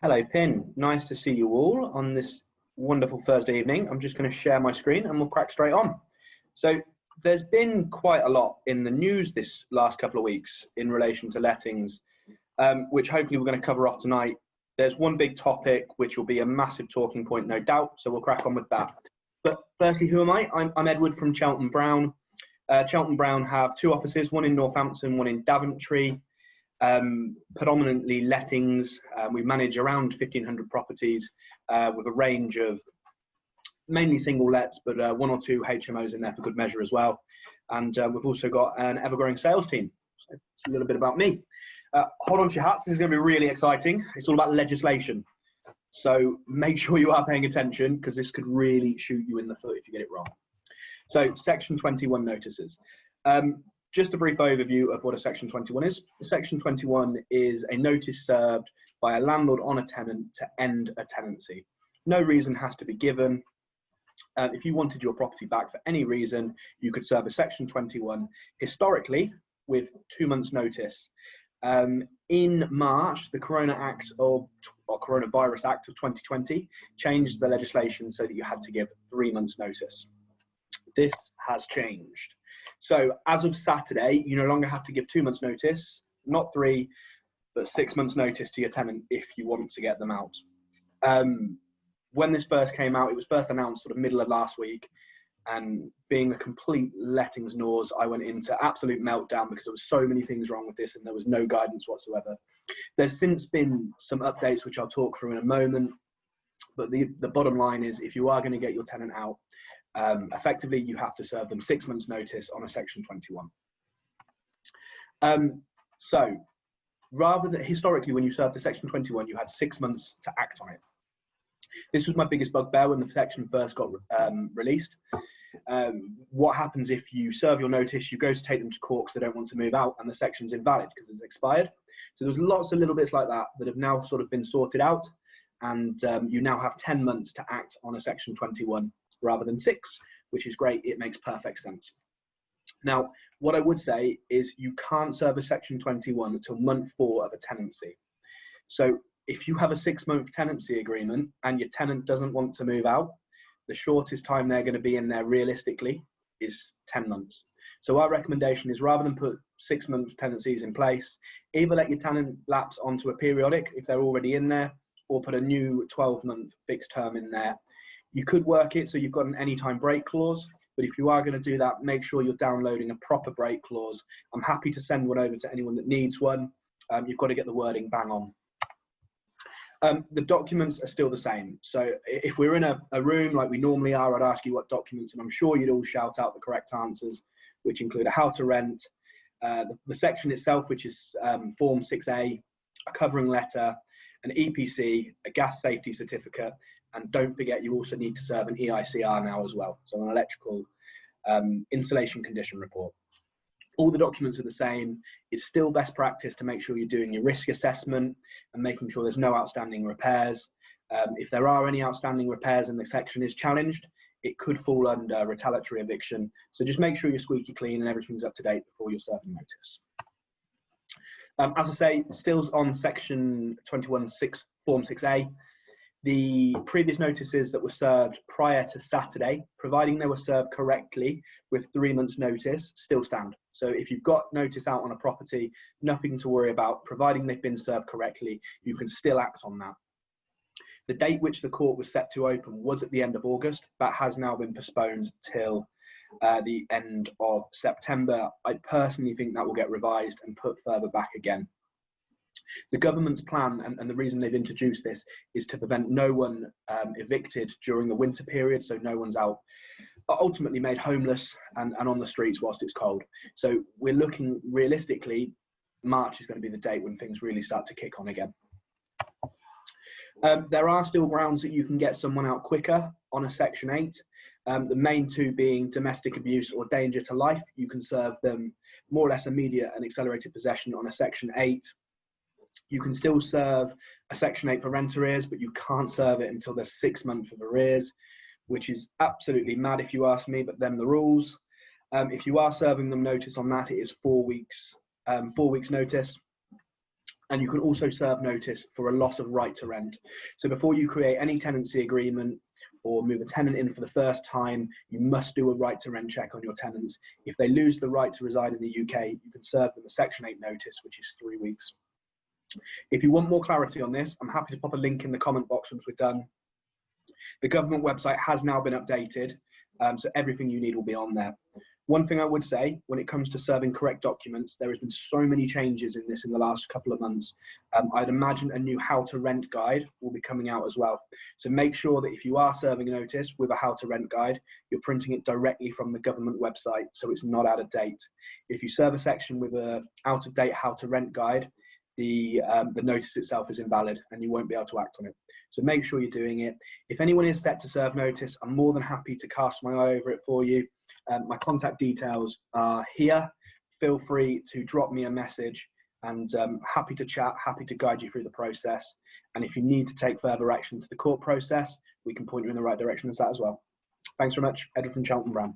Hello, Pin. Nice to see you all on this wonderful Thursday evening. I'm just going to share my screen and we'll crack straight on. So there's been quite a lot in the news this last couple of weeks in relation to lettings, which hopefully we're going to cover off tonight. There's one big topic, which will be a massive talking point, no doubt. So we'll crack on with that. But firstly, who am I? I'm Edward from Chelton Brown. Chelton Brown have two offices, one in Northampton, one in Daventry. Predominantly lettings. We manage around 1,500 properties with a range of mainly single lets, but one or two HMOs in there for good measure as well. And we've also got an ever-growing sales team. So it's a little bit about me. Hold on to your hats. This is going to be really exciting. It's all about legislation. So make sure you are paying attention because this could really shoot you in the foot if you get it wrong. So Section 21 notices. Just a brief overview of what a Section 21 is. Section 21 is a notice served by a landlord on a tenant to end a tenancy. No reason has to be given. If you wanted your property back for any reason, you could serve a Section 21 historically with 2 months' notice. In March, the Coronavirus Act of 2020 changed the legislation so that you had to give 3 months' notice. This has changed. So as of Saturday, you no longer have to give 2 months notice, not 3, but 6 months notice to your tenant if you want to get them out. When this first came out, it was first announced sort of middle of last week, and being a complete lettings nose, I went into absolute meltdown because there were so many things wrong with this and there was no guidance whatsoever. There's since been some updates, which I'll talk through in a moment, but the bottom line is if you are going to get your tenant out, effectively, you have to serve them 6 months' notice on a Section 21. So, rather than historically, when you served a Section 21, you had 6 months to act on it. This was my biggest bugbear when the section first got released. What happens if you serve your notice, you go to take them to court because they don't want to move out, and the section's invalid because it's expired. So there's lots of little bits like that that have now sort of been sorted out, and you now have 10 months to act on a Section 21. Rather than 6, which is great. It makes perfect sense. Now, what I would say is you can't serve a Section 21 until month 4 of a tenancy. So if you have a 6-month tenancy agreement and your tenant doesn't want to move out, the shortest time they're going to be in there realistically is 10 months. So our recommendation is rather than put 6-month tenancies in place, either let your tenant lapse onto a periodic if they're already in there, or put a new 12-month fixed term in there. You could work it so you've got an anytime break clause, but if you are going to do that, make sure you're downloading a proper break clause. I'm happy to send one over to anyone that needs one. You've got to get the wording bang on. The documents are still the same. So if we're in a room like we normally are, I'd ask you what documents, and I'm sure you'd all shout out the correct answers, which include a how to rent, the section itself, which is Form 6A, a covering letter, an EPC, a gas safety certificate, and don't forget, you also need to serve an EICR now as well, so an electrical installation condition report. All the documents are the same. It's still best practice to make sure you're doing your risk assessment and making sure there's no outstanding repairs. If there are any outstanding repairs and the section is challenged, it could fall under retaliatory eviction. So just make sure you're squeaky clean and everything's up to date before you're serving notice. As I say, still on Section 21, Form 6A. The previous notices that were served prior to Saturday, providing they were served correctly with 3 months' notice, still stand. So if you've got notice out on a property, nothing to worry about. Providing they've been served correctly, you can still act on that. The date which the court was set to open was at the end of August. That has now been postponed till the end of September. I personally think that will get revised and put further back again. The government's plan, and the reason they've introduced this, is to prevent no one evicted during the winter period, so no one's out, ultimately made homeless and on the streets whilst it's cold. So we're looking realistically, March is going to be the date when things really start to kick on again. There are still grounds that you can get someone out quicker on a Section 8. The main two being domestic abuse or danger to life. You can serve them more or less immediate and accelerated possession on a Section 8. You can still serve a Section 8 for rent arrears, but you can't serve it until there's 6 months of arrears, which is absolutely mad if you ask me, but them the rules. If you are serving them notice on that, it is 4 weeks notice. And you can also serve notice for a loss of right to rent. So before you create any tenancy agreement or move a tenant in for the first time, you must do a right to rent check on your tenants. If they lose the right to reside in the UK, you can serve them a Section 8 notice, which is 3 weeks. If you want more clarity on this, I'm happy to pop a link in the comment box once we're done. The government website has now been updated, so everything you need will be on there. One thing I would say, when it comes to serving correct documents, there has been so many changes in this in the last couple of months. I'd imagine a new how to rent guide will be coming out as well. So make sure that if you are serving a notice with a how to rent guide, you're printing it directly from the government website, so it's not out of date. If you serve a section with a out of date how to rent guide, the notice itself is invalid and you won't be able to act on it. So make sure you're doing it. If anyone is set to serve notice, I'm more than happy to cast my eye over it for you. My contact details are here. Feel free to drop me a message, and happy to chat, happy to guide you through the process. And if you need to take further action to the court process, we can point you in the right direction as that as well. Thanks very much. Edward from Chelton Brand.